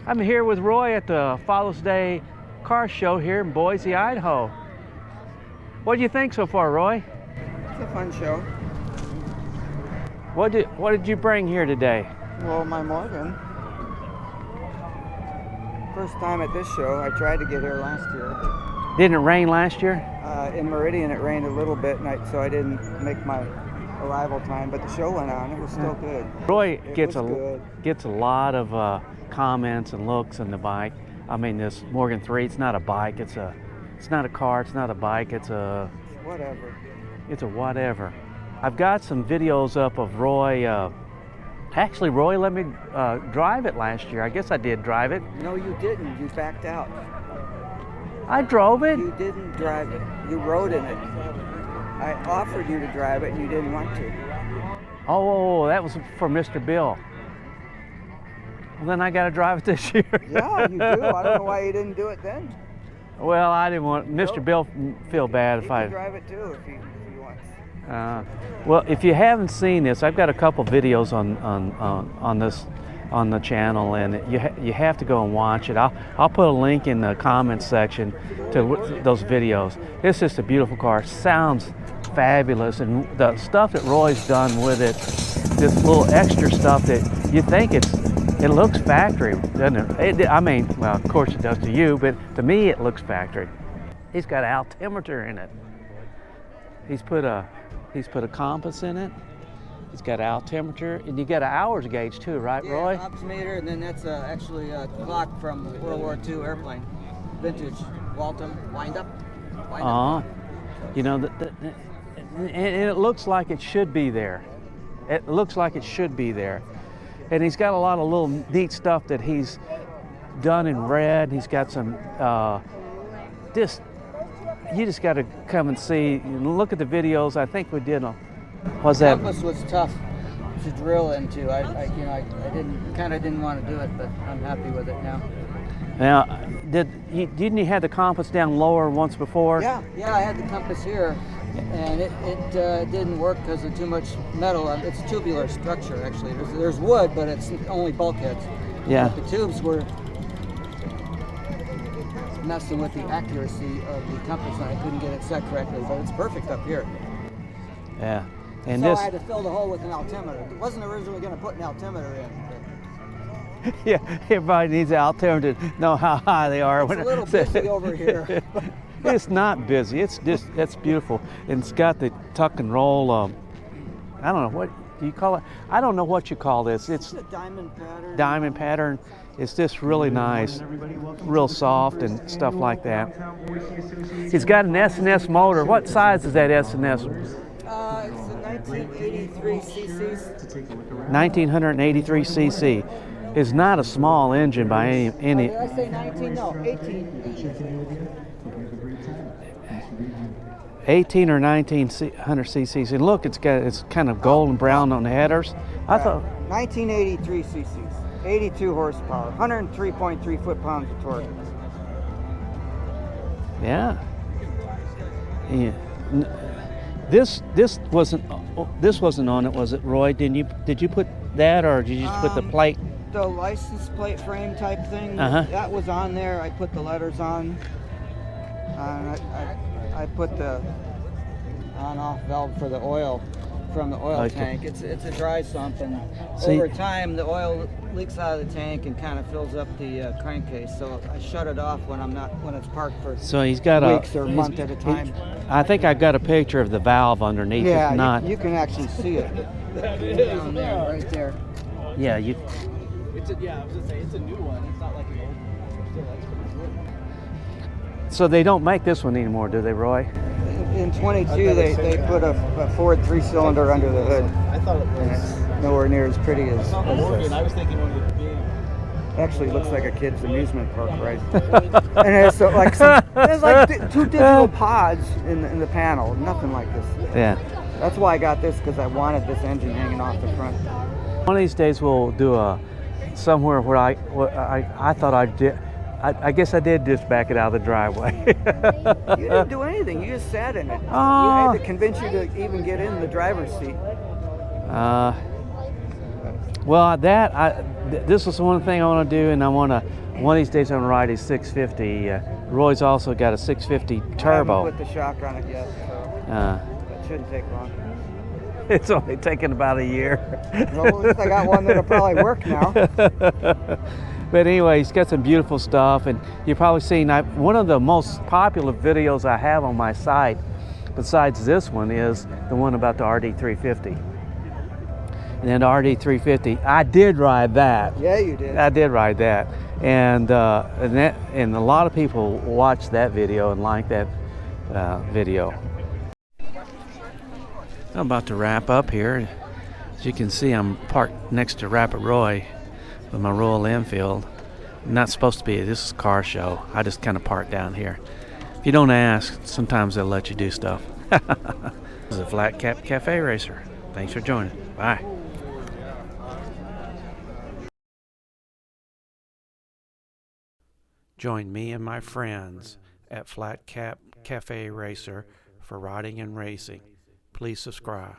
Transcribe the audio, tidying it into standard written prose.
I'm here with Roy at the Father's Day car show here in Boise, Idaho. What do you think so far, Roy? It's a fun show. What did you bring here today? Well, my Morgan. First time at this show. I tried to get here last year. Didn't it rain last year? In Meridian, it rained a little bit, so I didn't make my arrival time. But the show went on. It was still good. Roy gets good. a lot of comments and looks on the bike. I mean, this Morgan 3. It's not a bike. It's not a car. It's not a bike. It's a whatever. It's a whatever. I've got some videos up of Roy. Actually, Roy let me drive it last year. I guess I did drive it. No, you didn't. You backed out. I drove it. You didn't drive it. You rode in it. I offered you to drive it and you didn't want to. Oh, that was for Mr. Bill. Well, then I got to drive it this year. Yeah, you do. I don't know why you didn't do it then. Well, I didn't want Mr. Bill feel bad if I drive it too if he wants. Well, if you haven't seen this, I've got a couple videos on the channel, and you have to go and watch it. I'll put a link in the comments section to those videos. It's just a beautiful car. Sounds fabulous, and the stuff that Roy's done with it, this little extra stuff that you think it looks factory, doesn't it? I mean, well, of course it does to you, but to me it looks factory. He's got altimeter in it. He's put a compass in it. He's got altimeter, and you got an hours gauge too, right, Roy? Yeah, oximeter, and then that's actually a clock from World War II airplane, vintage Waltham wind-up. You know, and it looks like it should be there. It looks like it should be there. And he's got a lot of little neat stuff that he's done in red. He's got some, you just got to come and see. Look at the videos. I think we did. Was that? Compass was tough to drill into. I didn't want to do it, but I'm happy with it now. Now, didn't you have the compass down lower once before? Yeah, I had the compass here, and it didn't work because of too much metal. It's a tubular structure, actually. There's wood, but it's only bulkheads. Yeah. But the tubes were messing with the accuracy of the compass, and I couldn't get it set correctly, but it's perfect up here. Yeah. And so I had to fill the hole with an altimeter. It wasn't originally going to put an altimeter in. But yeah, everybody needs an altimeter to know how high they are. It's a little busy over here. It's not busy. It's beautiful. And it's got the tuck and roll. I don't know, what do you call it? I don't know what you call this. It's a diamond pattern. Diamond pattern. It's just really nice, real soft and stuff like that. It's got an S&S motor. What size is that S&S? It's a 1983 cc's. 1983 cc. It's not a small engine by any. Did I say 19? No, 18. 18 or 1900 cc's. And look, it's kind of golden brown on the headers. I thought 1983 cc's, 82 horsepower, 103.3 foot-pounds of torque. Yeah. This wasn't on it, was it, Roy? Did you put that, or did you just put the plate? The license plate frame type thing, Uh-huh. that was on there. I put the letters on. I put the on-off valve for the oil from the oil tank. It's a dry sump, and over time the oil leaks out of the tank and kind of fills up the crankcase. So I shut it off when it's parked for he's got weeks or a month at a time. I think I got a picture of the valve underneath. Yeah, it's not. You can actually see it down there, right there. Yeah, you. I was gonna say it's a new one. It's not like an old one. Still, that's pretty good. So they don't make this one anymore, do they, Roy? In 22, they put a Ford 3-cylinder under the hood. I thought it And was. it's nowhere near as pretty as Morgan. I this. was thinking one would be. Actually, looks like a kid's amusement park ride. And it's there's like two digital pods in the panel. Nothing like this. Yeah. That's why I got this, because I wanted this engine hanging off the front. One of these days we'll do somewhere where I thought I did. I guess I did just back it out of the driveway. You didn't do anything. You just sat in it. Oh. You had to convince you to even get in the driver's seat. Well, this is one thing I want to do, and I want to, one of these days, I'm going to ride a 650. Roy's also got a 650 I turbo. haven't put the shock on it yet, so that shouldn't take long. It's only taken about a year. Well, at least I got one that'll probably work now. But anyway, he's got some beautiful stuff, and you've probably seen one of the most popular videos I have on my site, besides this one, is the one about the RD350. And then the RD350, I did ride that. Yeah, you did. I did ride that, and a lot of people watched that video and liked that video. I'm about to wrap up here. As you can see, I'm parked next to Rapid Roy with my Royal Enfield. I'm not supposed to be. This is a car show. I just kind of parked down here. If you don't ask, sometimes they'll let you do stuff. This is a Flat Cap Cafe Racer. Thanks for joining. Bye. Join me and my friends at Flat Cap Cafe Racer for riding and racing. Please subscribe.